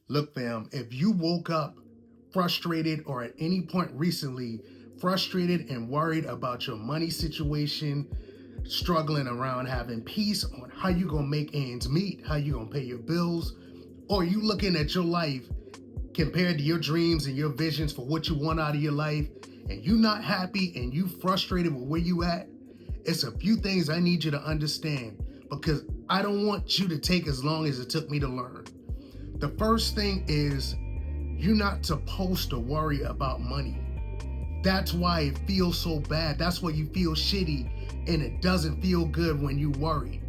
Look, fam, if you woke up frustrated or at any point recently frustrated and worried about your money situation, struggling around having peace on how you gonna make ends meet, how you gonna pay your bills, or you looking at your life compared to your dreams and your visions for what you want out of your life, and you not happy and you frustrated with where you at, it's a few things I need you to understand because I don't want you to take as long as it took me to learn. The first thing is you're not supposed to worry about money. That's why it feels so bad. That's why you feel shitty and it doesn't feel good when you worry.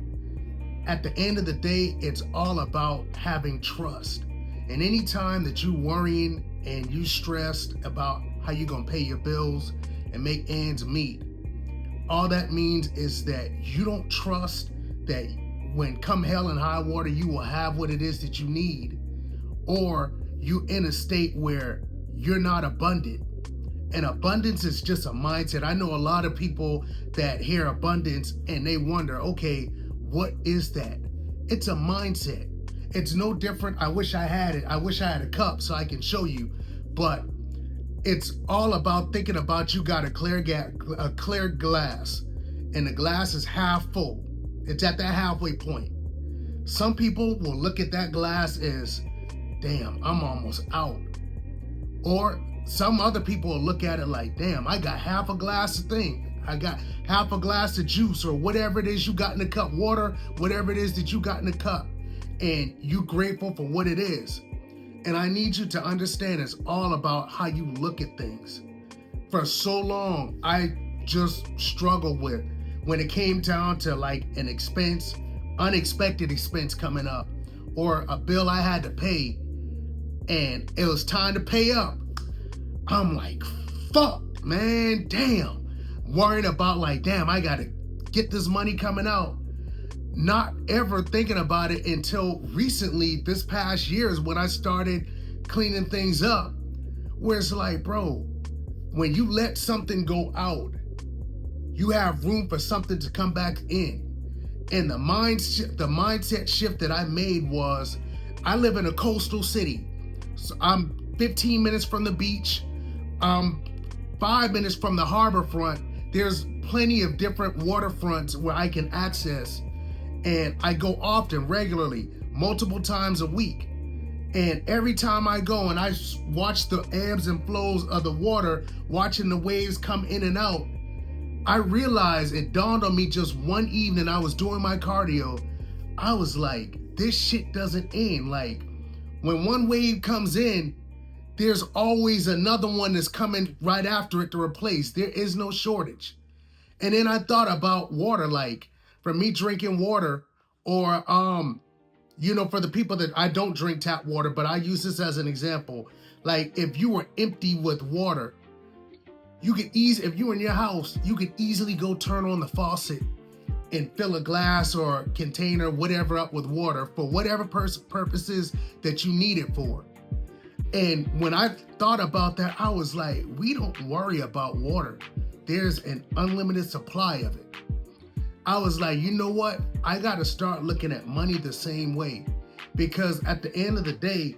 At the end of the day, it's all about having trust. And anytime that you worrying and you stressed about how you're gonna pay your bills and make ends meet, all that means is that you don't trust that when come hell and high water, you will have what it is that you need, or you in a state where you're not abundant. And abundance is just a mindset. I know a lot of people that hear abundance and they wonder, okay, what is that? It's a mindset. It's no different. I wish I had it. I wish I had a cup so I can show you. But it's all about thinking about you got a clear glass, and the glass is half full. It's at that halfway point. Some people will look at that glass as, damn, I'm almost out. Or some other people will look at it like, damn, I got half a glass of thing. I got half a glass of juice or whatever it is you got in the cup, water, whatever it is that you got in the cup. And you grateful for what it is. And I need you to understand it's all about how you look at things. For so long, I just struggled with when it came down to like an expense, unexpected expense coming up, or a bill I had to pay, and it was time to pay up. I'm like, fuck, man, damn. Worrying about like, damn, I gotta get this money coming out. Not ever thinking about it until recently, this past year is when I started cleaning things up. Where it's like, bro, when you let something go out, you have room for something to come back in. And the mindset shift that I made was, I live in a coastal city. So I'm 15 minutes from the beach. 5 minutes from the harbor front. There's plenty of different waterfronts where I can access. And I go often, regularly, multiple times a week. And every time I go and I watch the ebbs and flows of the water, watching the waves come in and out, I realized it dawned on me just one evening I was doing my cardio. I was like, this shit doesn't end. Like, when one wave comes in, there's always another one that's coming right after it to replace. There is no shortage. And then I thought about water, like for me drinking water, or for the people that I don't drink tap water, but I use this as an example. Like if you were empty with water, if you're in your house, you could easily go turn on the faucet and fill a glass or container, whatever, up with water for whatever purposes that you need it for. And when I thought about that, I was like, we don't worry about water. There's an unlimited supply of it. I was like, you know what? I got to start looking at money the same way, because at the end of the day,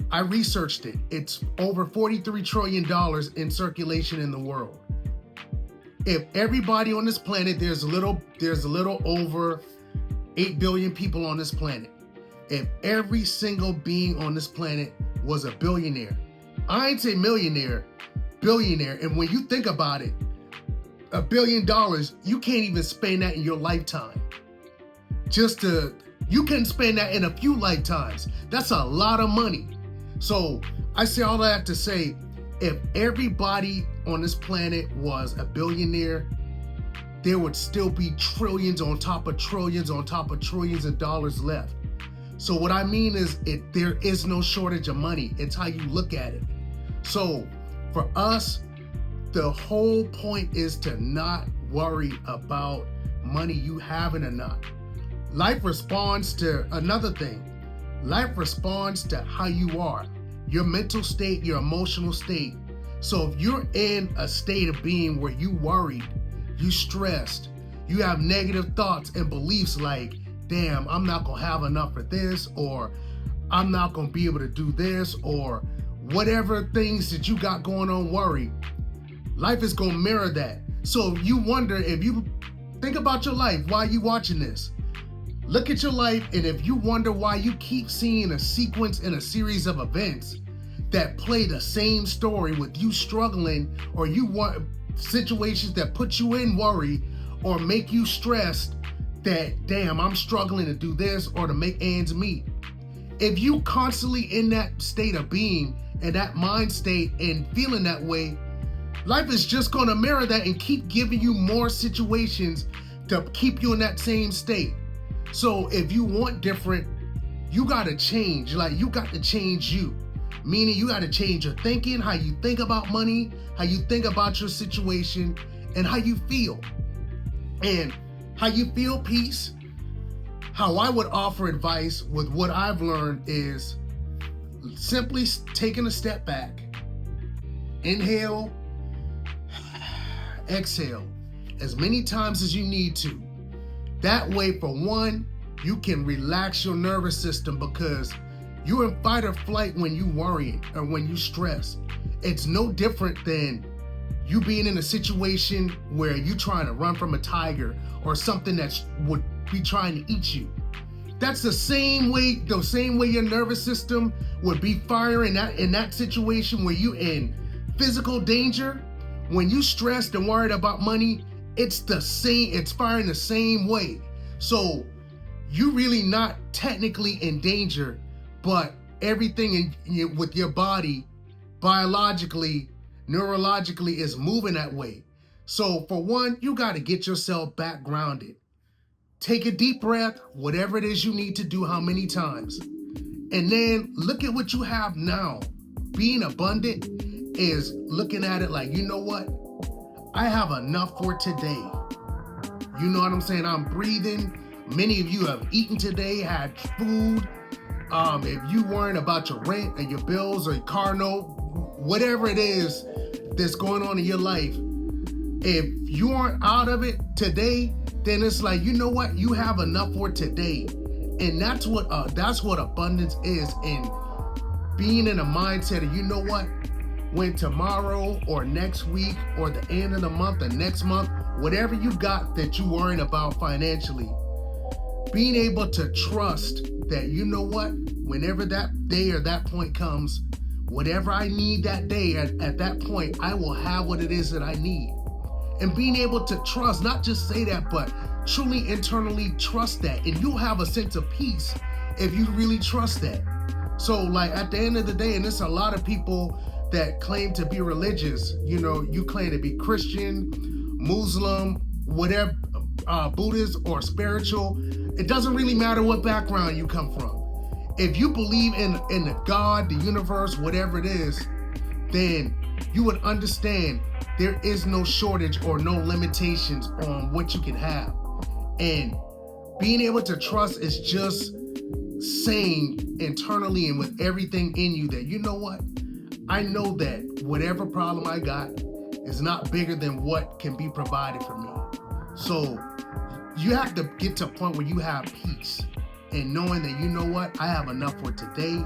I researched it. It's over $43 trillion in circulation in the world. If everybody on this planet, there's a little over 8 billion people on this planet. If every single being on this planet was a billionaire, I ain't say millionaire, billionaire. And when you think about it, $1 billion, you can't even spend that in your lifetime. You can spend that in a few lifetimes. That's a lot of money. So I say all that to say, if everybody on this planet was a billionaire, there would still be trillions on top of trillions on top of trillions of dollars left. So what I mean is, there is no shortage of money. It's how you look at it. So for us, the whole point is to not worry about money you having or not. Life responds to another thing. Life responds to how you are, your mental state, your emotional state. So if you're in a state of being where you worried, you stressed, you have negative thoughts and beliefs like, damn, I'm not gonna have enough for this, or I'm not going to be able to do this, or whatever things that you got going on, worry. Life is going to mirror that. So you wonder, if you think about your life while you watching this, look at your life, and if you wonder why you keep seeing a sequence and a series of events that play the same story with you struggling, or you want situations that put you in worry or make you stressed, that damn, I'm struggling to do this or to make ends meet. If you constantly in that state of being and that mind state and feeling that way, life is just going to mirror that and keep giving you more situations to keep you in that same state. So if you want different, you got to change. Like, you got to change you. Meaning you got to change your thinking, how you think about money, how you think about your situation, and how you feel. And how you feel peace. How I would offer advice with what I've learned is simply taking a step back. Inhale, exhale as many times as you need to. That way, for one, you can relax your nervous system, because you're in fight or flight when you worry or when you stress. It's no different than you being in a situation where you're trying to run from a tiger or something that would be trying to eat you. That's the same way your nervous system would be firing in that situation where you in physical danger. When you stressed and worried about money, it's the same, it's firing the same way. So you really not technically in danger, but everything with your body, biologically, neurologically, is moving that way. So for one, you got to get yourself back grounded. Take a deep breath, whatever it is you need to do, how many times. And then look at what you have now. Being abundant is looking at it like, you know what? I have enough for today. You know what I'm saying? I'm breathing. Many of you have eaten today, had food. If you worrying about your rent or your bills or your car note, whatever it is that's going on in your life, if you aren't out of it today, then it's like, you know what? You have enough for today. And that's what abundance is. And being in a mindset of, you know what? When tomorrow or next week or the end of the month or next month, whatever you got that you're worrying about financially, being able to trust that, you know what, whenever that day or that point comes, whatever I need that day at that point, I will have what it is that I need. And being able to trust, not just say that, but truly internally trust that. And you'll have a sense of peace if you really trust that. So like at the end of the day, and there's a lot of people that claim to be religious, you know, you claim to be Christian, Muslim, whatever, Buddhist or spiritual. It doesn't really matter what background you come from. If you believe in the God, the universe, whatever it is, then you would understand there is no shortage or no limitations on what you can have. And being able to trust is just saying internally and with everything in you that, you know what? I know that whatever problem I got is not bigger than what can be provided for me. So you have to get to a point where you have peace and knowing that, you know what? I have enough for today,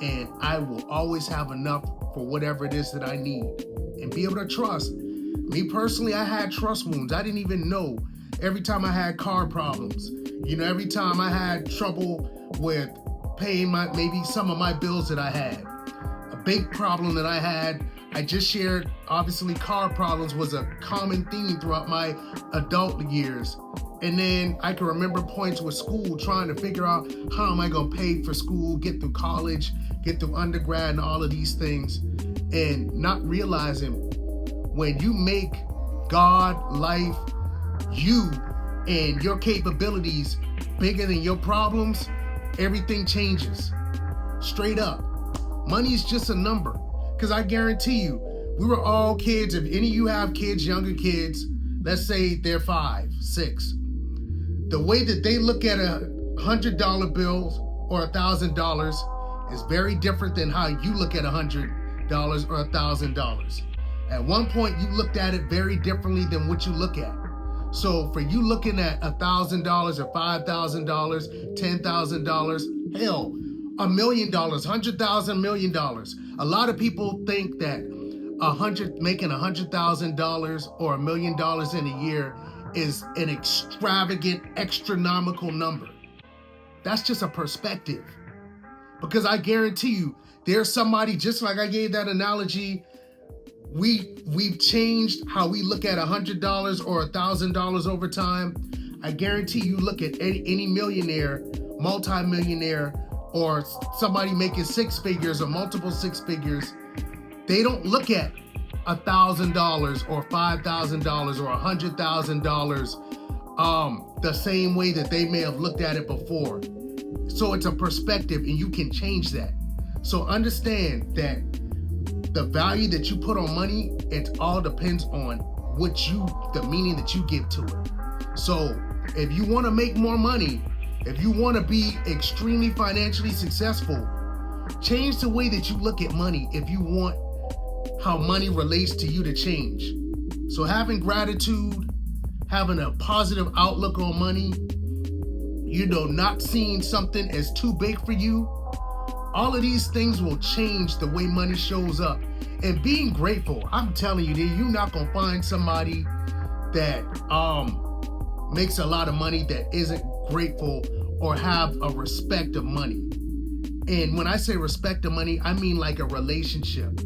and I will always have enough for whatever it is that I need, and be able to trust. Me personally, I had trust wounds. I didn't even know. Every time I had car problems, you know, every time I had trouble with paying maybe some of my bills that I had. A big problem that I had, I just shared, obviously car problems was a common theme throughout my adult years. And then I can remember points with school, trying to figure out how am I going to pay for school, get through college, get through undergrad and all of these things, and not realizing when you make God, life, you and your capabilities bigger than your problems, everything changes. Straight up. Money is just a number. Because I guarantee you, we were all kids. If any of you have kids, younger kids, let's say they're 5, 6. The way that they look at $100 bill or $1,000 is very different than how you look at $100 or $1,000. At one point, you looked at it very differently than what you look at. So for you looking at $1,000 or $5,000, $10,000, hell, $1 million, 100,000, $1 million. A lot of people think that making $100,000 or $1 million in a year is an extravagant, astronomical number. That's just a perspective. Because I guarantee you, there's somebody, just like I gave that analogy, we've changed how we look at $100 or $1,000 over time. I guarantee you look at any millionaire, multi-millionaire, or somebody making six figures or multiple six figures, they don't look at $1,000 or $5,000 or $100,000 the same way that they may have looked at it before. So it's a perspective, and you can change that. So understand that the value that you put on money, it all depends on the meaning that you give to it. So if you want to make more money, if you want to be extremely financially successful, change the way that you look at money if you want how money relates to you to change. So having gratitude, having a positive outlook on money, not seeing something as too big for you, all of these things will change the way money shows up. And being grateful, I'm telling you, you're not going to find somebody that makes a lot of money that isn't grateful or have a respect of money. And when I say respect of money, I mean like a relationship.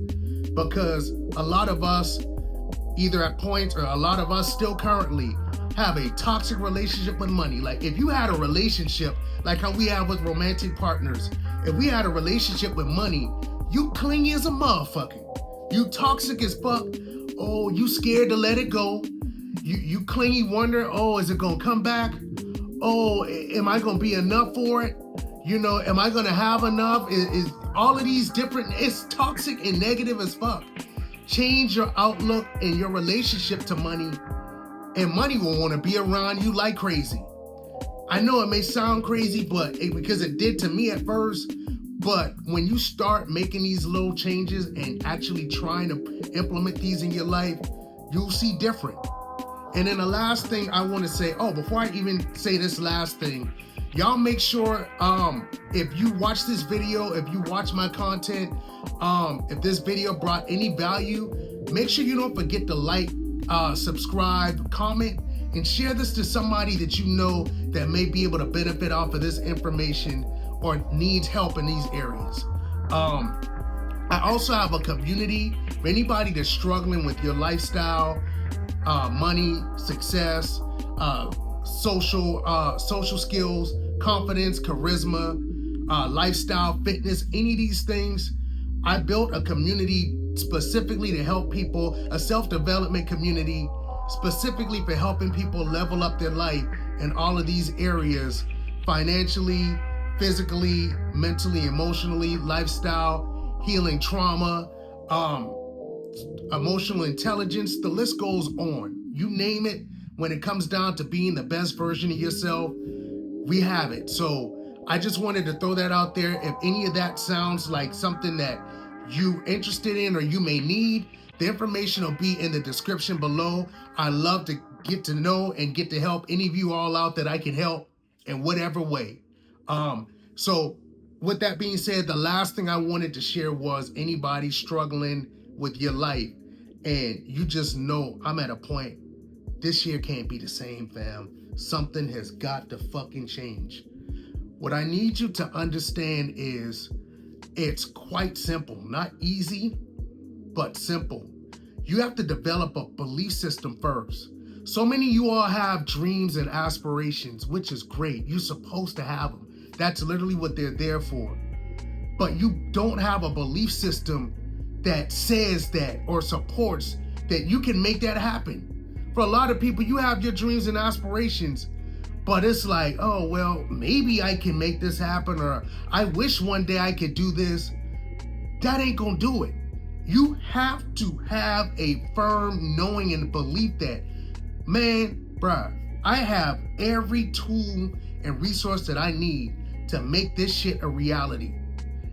Because a lot of us, either at points or a lot of us still currently, have a toxic relationship with money. Like if you had a relationship, like how we have with romantic partners, if we had a relationship with money, you clingy as a motherfucker. You toxic as fuck. Oh, you scared to let it go. You clingy, wonder, oh, is it gonna come back? Oh, am I gonna be enough for it? Am I gonna have enough? Is all of these different, it's toxic and negative as fuck. Change your outlook and your relationship to money, and money will want to be around you like crazy. I know it may sound crazy, because it did to me at first, but when you start making these little changes and actually trying to implement these in your life, you'll see different. And then the last thing I want to say, before I even say this last thing, y'all make sure, if you watch this video, if you watch my content, if this video brought any value, make sure you don't forget to like, subscribe, comment, and share this to somebody that you know that may be able to benefit off of this information or needs help in these areas. I also have a community for anybody that's struggling with your lifestyle, money, success, social skills, confidence, charisma, lifestyle, fitness, any of these things. I built a community specifically to help people, a self-development community specifically for helping people level up their life in all of these areas: financially, physically, mentally, emotionally, lifestyle, healing trauma, emotional intelligence. The list goes on. You name it. When it comes down to being the best version of yourself, we have it. So I just wanted to throw that out there. If any of that sounds like something that you're interested in or you may need, the information will be in the description below. I love to get to know and get to help any of you all out that I can help in whatever way. So with that being said, the last thing I wanted to share was anybody struggling with your life and you just know I'm at a point, this year can't be the same, fam. Something has got to fucking change. What I need you to understand is it's quite simple. Not easy, but simple. You have to develop a belief system first. So many of you all have dreams and aspirations, which is great. You're supposed to have them. That's literally what they're there for. But you don't have a belief system that says that or supports that you can make that happen. For a lot of people, you have your dreams and aspirations, but it's like, oh, well, maybe I can make this happen, or I wish one day I could do this. That ain't gonna do it. You have to have a firm knowing and belief that, man, bruh, I have every tool and resource that I need to make this shit a reality.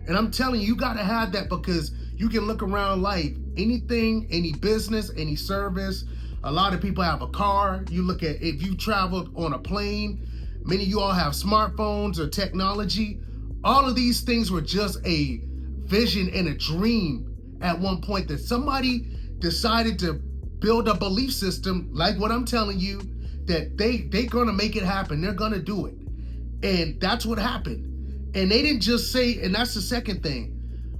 And I'm telling you, you gotta have that, because you can look around life, anything, any business, any service. A lot of people have a car. You look at, if you traveled on a plane, many of you all have smartphones or technology. All of these things were just a vision and a dream at one point that somebody decided to build a belief system like what I'm telling you, that they're gonna make it happen. They're gonna do it. And that's what happened. And they didn't just say, and that's the second thing.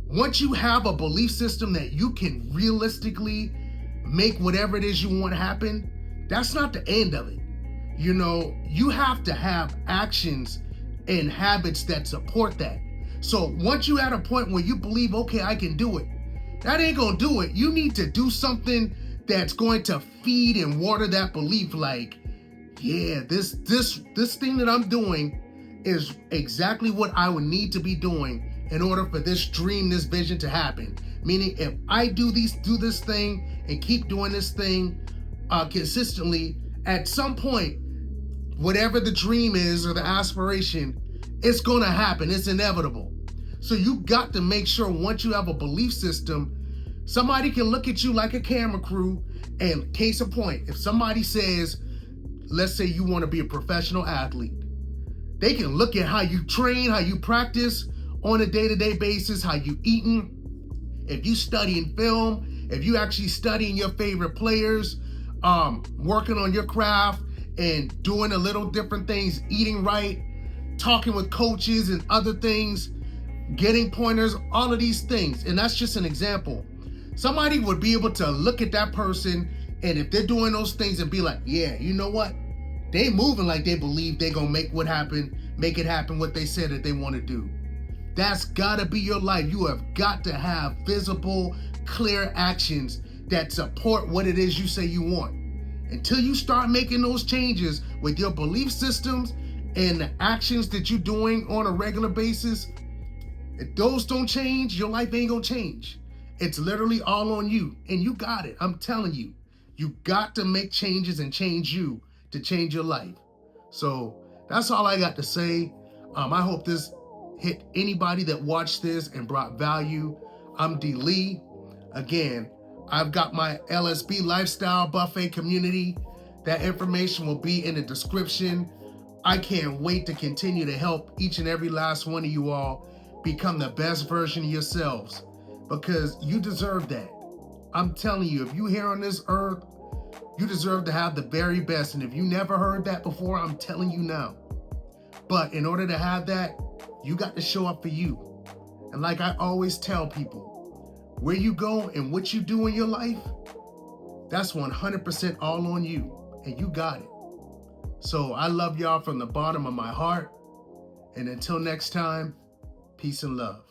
Once you have a belief system that you can realistically make whatever it is you want happen, that's not the end of it. You know, you have to have actions and habits that support that. So once you at a point where you believe, okay, I can do it, that ain't gonna do it. You need to do something that's going to feed and water that belief. Like, yeah, this thing that I'm doing is exactly what I would need to be doing in order for this dream, this vision to happen. Meaning, if I do this thing and keep doing this thing consistently, at some point, whatever the dream is or the aspiration, it's gonna happen. It's inevitable. So you got to make sure once you have a belief system, somebody can look at you like a camera crew. And case in point, if somebody says, let's say you want to be a professional athlete, they can look at how you train, how you practice on a day-to-day basis, how you eating, if you studying film, if you actually studying your favorite players, working on your craft and doing a little different things, eating right, talking with coaches and other things, getting pointers, all of these things. And that's just an example. Somebody would be able to look at that person, and if they're doing those things and be like, yeah, you know what? They moving like they believe they gonna make it happen what they said that they want to do. That's gotta be your life. You have got to have visible, clear actions that support what it is you say you want. Until you start making those changes with your belief systems and the actions that you're doing on a regular basis, if those don't change, your life ain't gonna change. It's literally all on you, and you got it. I'm telling you, you got to make changes and change you to change your life. So that's all I got to say. I hope this hit anybody that watched this and brought value. I'm D. Lee. Again, I've got my LSB Lifestyle Buffet community. That information will be in the description. I can't wait to continue to help each and every last one of you all become the best version of yourselves, because you deserve that. I'm telling you, if you're here on this earth, you deserve to have the very best. And if you never heard that before, I'm telling you now. But in order to have that, you got to show up for you. And like I always tell people, where you go and what you do in your life, that's 100% all on you. And you got it. So I love y'all from the bottom of my heart. And until next time, peace and love.